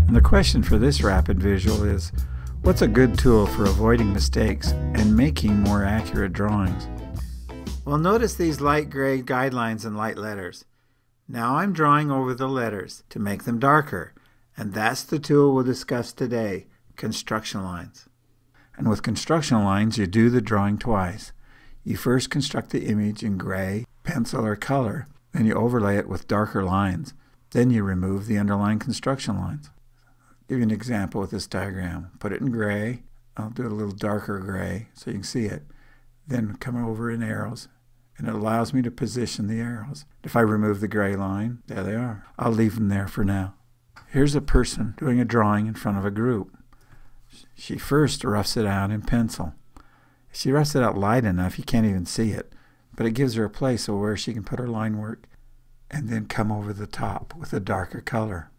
And the question for this rapid visual is, what's a good tool for avoiding mistakes and making more accurate drawings? Well, notice these light gray guidelines in light letters. Now I'm drawing over the letters to make them darker, and that's the tool we'll discuss today, construction lines. And with construction lines, you do the drawing twice. You first construct the image in gray, pencil, or color, then you overlay it with darker lines. Then you remove the underlying construction lines. I'll give you an example with this diagram. Put it in gray. I'll do it a little darker gray so you can see it. Then come over in arrows, and it allows me to position the arrows. If I remove the gray line, there they are. I'll leave them there for now. Here's a person doing a drawing in front of a group. She first roughs it out in pencil. If she roughs it out light enough, you can't even see it, but it gives her a place where she can put her line work and then come over the top with a darker color.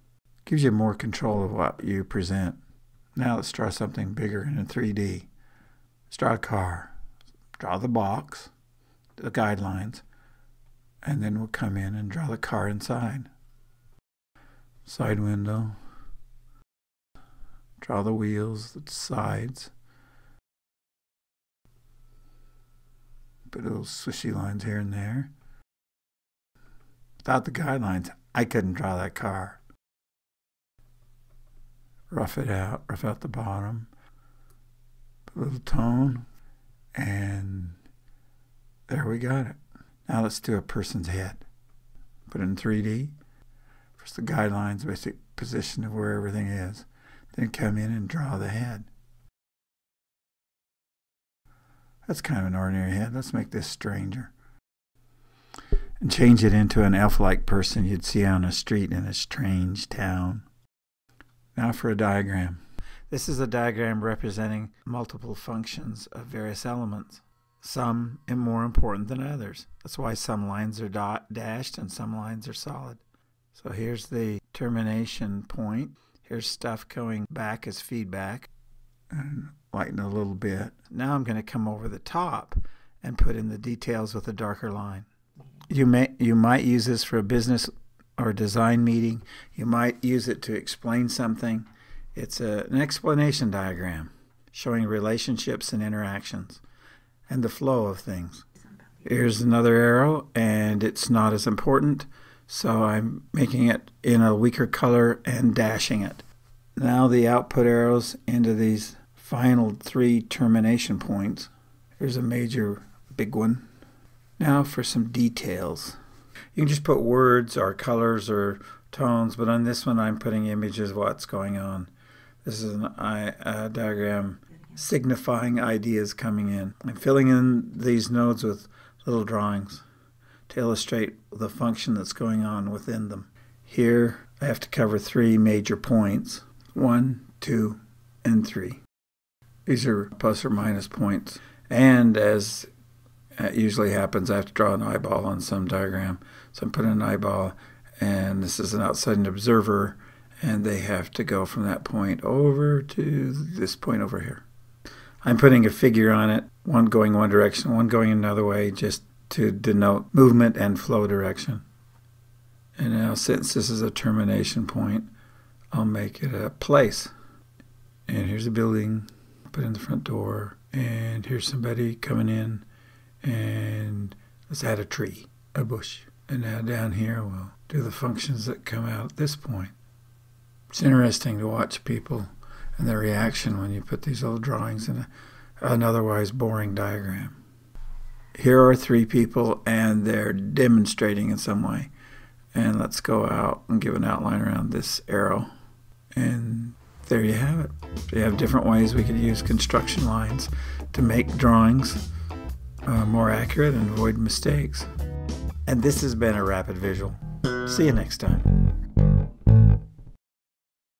Gives you more control of what you present. Now let's draw something bigger in 3D. Let's draw a car. Draw the box, the guidelines, and then we'll come in and draw the car inside. Side window. Draw the wheels, the sides. Put little swishy lines here and there. Without the guidelines, I couldn't draw that car. Rough it out, rough out the bottom. Put a little tone, and there we got it. Now let's do a person's head. Put it in 3D. First the guidelines, basic position of where everything is. Then come in and draw the head. That's kind of an ordinary head. Let's make this stranger. And change it into an elf-like person you'd see on a street in a strange town. Now for a diagram. This is a diagram representing multiple functions of various elements. Some are more important than others. That's why some lines are dashed and some lines are solid. So here's the termination point. Here's stuff going back as feedback. And lighten a little bit. Now I'm going to come over the top and put in the details with a darker line. You might use this for a business or design meeting. You might use it to explain something. It's an explanation diagram showing relationships and interactions and the flow of things. Here's another arrow, and it's not as important, so I'm making it in a weaker color and dashing it. Now the output arrows into these final 3 termination points. Here's a major big one. Now for some details. You can just put words or colors or tones, but on this one I'm putting images of what's going on. This is a diagram signifying ideas coming in. I'm filling in these nodes with little drawings to illustrate the function that's going on within them. Here I have to cover 3 major points. 1, 2, and 3. These are plus or minus points. And as usually happens, I have to draw an eyeball on some diagram. So I'm putting an eyeball, and this is an outside observer, and they have to go from that point over to this point over here. I'm putting a figure on it, one going one direction, one going another way, just to denote movement and flow direction. And now, since this is a termination point, I'll make it a place. And here's a building, put in the front door, and here's somebody coming in, and let's add a tree, a bush. And now down here we'll do the functions that come out at this point. It's interesting to watch people and their reaction when you put these little drawings in an otherwise boring diagram. Here are 3 people, and they're demonstrating in some way. And let's go out and give an outline around this arrow. And there you have it. So you have different ways we could use construction lines to make drawings more accurate and avoid mistakes. And this has been a Rapid Visual. See you next time.